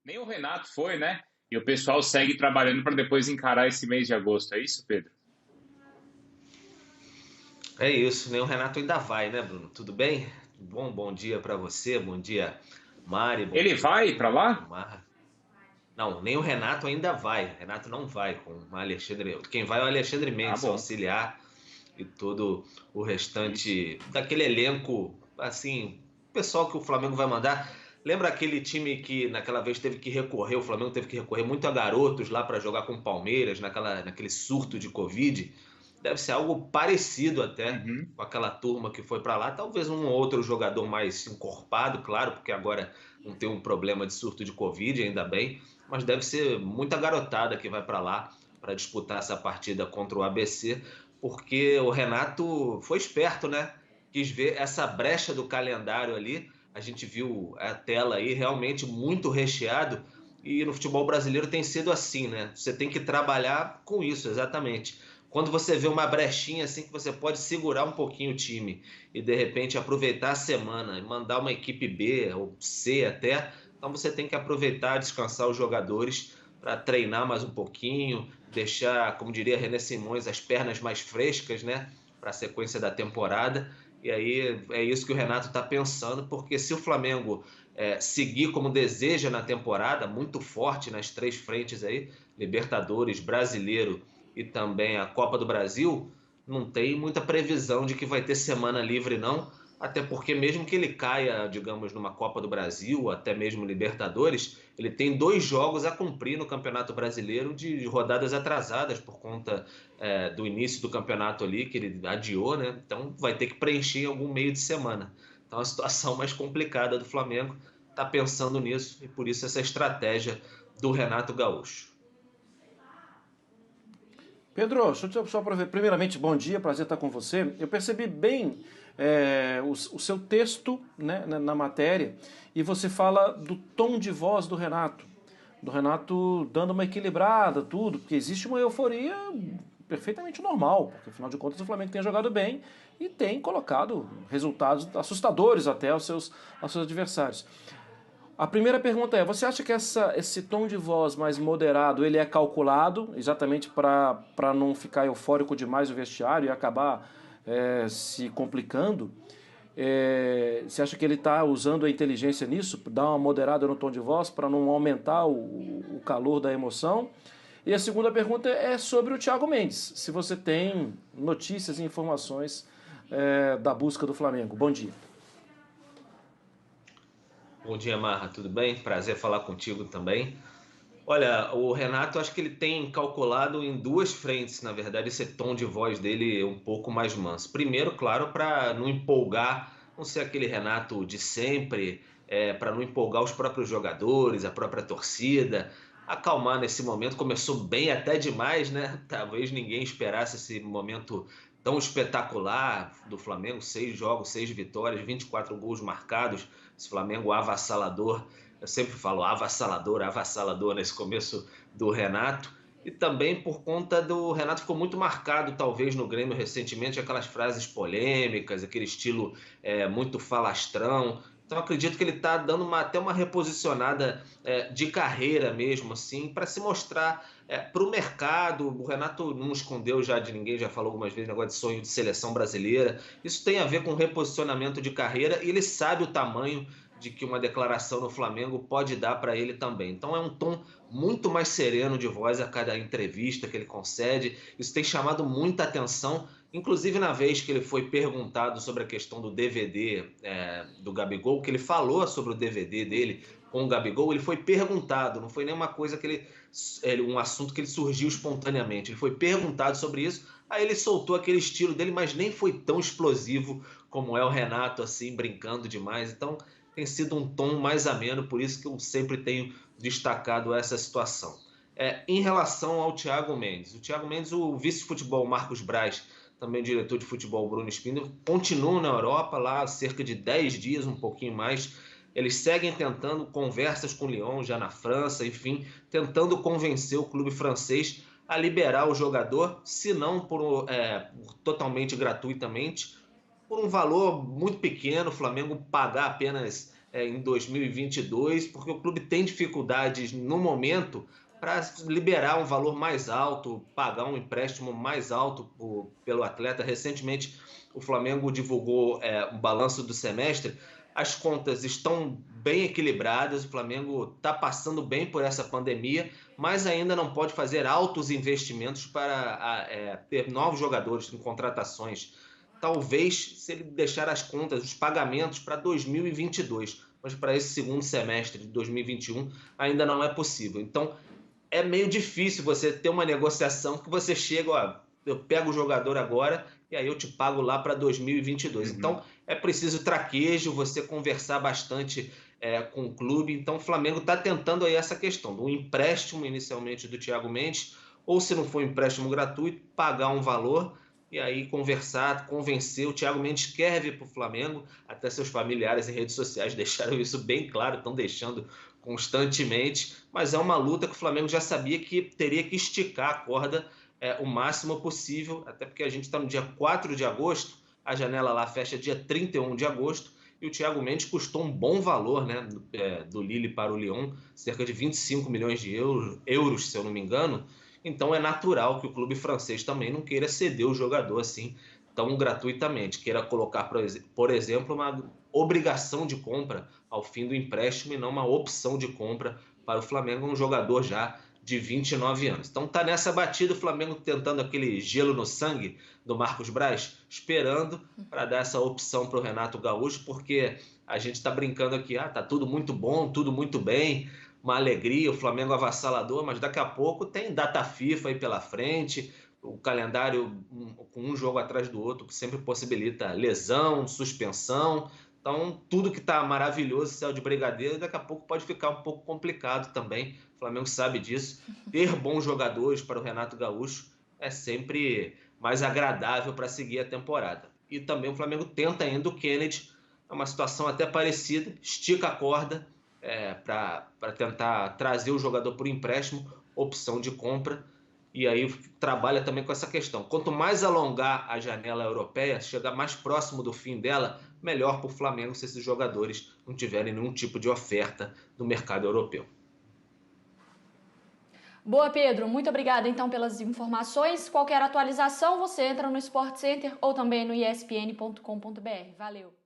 Nem o Renato foi, né? E o pessoal segue trabalhando para depois encarar esse mês de agosto. É isso, Pedro? É isso, nem o Renato ainda vai, né, Bruno? Tudo bem? Bom dia pra você, bom dia, Mari, bom Ele dia, vai para lá? Mar. Não, nem o Renato ainda vai. O Renato não vai com o Alexandre. Quem vai é o Alexandre Ah, Mendes, seu bom. auxiliar e todo o Isso. restante daquele elenco, assim, pessoal que o Flamengo vai mandar. Lembra aquele time que naquela vez teve que recorrer, o Flamengo teve que recorrer muito a garotos lá para jogar com o Palmeiras, naquele surto de Covid? Deve ser algo parecido até Uhum. com aquela turma que foi para lá. Talvez um ou outro jogador mais encorpado, claro, porque agora não tem um problema de surto de Covid, ainda bem, mas deve ser muita garotada que vai para lá para disputar essa partida contra o ABC, porque o Renato foi esperto, né? Quis ver essa brecha do calendário ali. A gente viu a tela aí realmente muito recheado. E no futebol brasileiro tem sido assim, né? Você tem que trabalhar com isso, exatamente. Quando você vê uma brechinha assim que você pode segurar um pouquinho o time e de repente aproveitar a semana e mandar uma equipe B ou C até, então você tem que aproveitar, descansar os jogadores para treinar mais um pouquinho, deixar, como diria René Simões, as pernas mais frescas, né, para a sequência da temporada. E aí é isso que o Renato está pensando, porque se o Flamengo seguir como deseja na temporada, muito forte nas três frentes aí, Libertadores, Brasileiro e também a Copa do Brasil, não tem muita previsão de que vai ter semana livre, não. Até porque, mesmo que ele caia, digamos, numa Copa do Brasil, até mesmo Libertadores, ele tem dois jogos a cumprir no Campeonato Brasileiro de rodadas atrasadas por conta do início do campeonato ali, que ele adiou, né? Então vai ter que preencher em algum meio de semana. Então a situação mais complicada do Flamengo está pensando nisso e por isso essa estratégia do Renato Gaúcho. Pedro, deixa eu só primeiramente, bom dia, prazer estar com você. Eu percebi bem o seu texto, né, na matéria, e você fala do tom de voz do Renato. Do Renato dando uma equilibrada, tudo, porque existe uma euforia perfeitamente normal, porque afinal de contas o Flamengo tem jogado bem e tem colocado resultados assustadores até aos seus adversários. A primeira pergunta é: você acha que esse tom de voz mais moderado ele é calculado exatamente para não ficar eufórico demais o vestiário e acabar se complicando? Você acha que ele está usando a inteligência nisso, dar uma moderada no tom de voz para não aumentar o calor da emoção? E a segunda pergunta é sobre o Thiago Mendes. Se você tem notícias e informações da busca do Flamengo. Bom dia. Bom dia, Marra, tudo bem? Prazer falar contigo também. Olha, o Renato, acho que ele tem calculado em duas frentes, na verdade, esse tom de voz dele é um pouco mais manso. Primeiro, claro, para não empolgar, não ser aquele Renato de sempre, para não empolgar os próprios jogadores, a própria torcida, acalmar nesse momento. Começou bem até demais, né? Talvez ninguém esperasse esse momento tão espetacular do Flamengo, 6 jogos, 6 vitórias, 24 gols marcados, esse Flamengo avassalador. Eu sempre falo avassalador, avassalador nesse começo do Renato. E também por conta do Renato ficou muito marcado, talvez, no Grêmio recentemente, aquelas frases polêmicas, aquele estilo muito falastrão. Então acredito que ele está dando até uma reposicionada de carreira mesmo, assim, para se mostrar para o mercado. O Renato não escondeu já de ninguém, já falou algumas vezes negócio de sonho de seleção brasileira. Isso tem a ver com reposicionamento de carreira e ele sabe o tamanho de que uma declaração no Flamengo pode dar para ele também. Então é um tom muito mais sereno de voz a cada entrevista que ele concede. Isso tem chamado muita atenção, inclusive na vez que ele foi perguntado sobre a questão do DVD do Gabigol, que ele falou sobre o DVD dele com o Gabigol, ele foi perguntado, não foi nenhuma coisa que um assunto que ele surgiu espontaneamente. Ele foi perguntado sobre isso, aí ele soltou aquele estilo dele, mas nem foi tão explosivo como é o Renato, assim, brincando demais. Então, tem sido um tom mais ameno, por isso que eu sempre tenho destacado essa situação. Em relação ao Thiago Mendes, o vice-futebol Marcos Braz, também diretor de futebol Bruno Spindler, continuam na Europa lá há cerca de 10 dias, um pouquinho mais. Eles seguem tentando conversas com o Lyon, já na França, enfim, tentando convencer o clube francês a liberar o jogador, se não totalmente gratuitamente, por um valor muito pequeno, o Flamengo pagar apenas em 2022, porque o clube tem dificuldades no momento para liberar um valor mais alto, pagar um empréstimo mais alto pelo atleta. Recentemente, o Flamengo divulgou um balanço do semestre. As contas estão bem equilibradas, o Flamengo está passando bem por essa pandemia, mas ainda não pode fazer altos investimentos para ter novos jogadores em contratações. Talvez, se ele deixar as contas, os pagamentos para 2022, mas para esse segundo semestre de 2021 ainda não é possível. Então, é meio difícil você ter uma negociação que você chega, ó, eu pego o jogador agora e aí eu te pago lá para 2022. Então, é preciso traquejo, você conversar bastante com o clube. Então, o Flamengo está tentando aí essa questão do empréstimo inicialmente do Thiago Mendes, ou se não for um empréstimo gratuito, pagar um valor e aí conversar, convencer. O Thiago Mendes quer vir para o Flamengo, até seus familiares em redes sociais deixaram isso bem claro, estão deixando constantemente, mas é uma luta que o Flamengo já sabia que teria que esticar a corda o máximo possível, até porque a gente está no dia 4 de agosto, a janela lá fecha dia 31 de agosto, e o Thiago Mendes custou um bom valor, né, do Lille para o Lyon, cerca de 25 milhões de euros, se eu não me engano. Então é natural que o clube francês também não queira ceder o jogador assim tão gratuitamente, queira colocar, por exemplo, uma obrigação de compra ao fim do empréstimo e não uma opção de compra para o Flamengo, um jogador já de 29 anos. Então tá nessa batida o Flamengo tentando aquele gelo no sangue do Marcos Braz, esperando para dar essa opção para o Renato Gaúcho, porque a gente está brincando aqui, tá tudo muito bom, tudo muito bem, uma alegria, o Flamengo avassalador, mas daqui a pouco tem data FIFA aí pela frente, o calendário com um jogo atrás do outro, que sempre possibilita lesão, suspensão. Então, tudo que está maravilhoso, céu de brigadeiro, daqui a pouco pode ficar um pouco complicado também. O Flamengo sabe disso. Ter bons jogadores para o Renato Gaúcho é sempre mais agradável para seguir a temporada. E também o Flamengo tenta ainda o Kennedy, é uma situação até parecida, estica a corda para tentar trazer o jogador por empréstimo, opção de compra. E aí trabalha também com essa questão. Quanto mais alongar a janela europeia, chegar mais próximo do fim dela, melhor para o Flamengo se esses jogadores não tiverem nenhum tipo de oferta no mercado europeu. Boa, Pedro. Muito obrigada, então, pelas informações. Qualquer atualização, você entra no Sport Center ou também no espn.com.br. Valeu!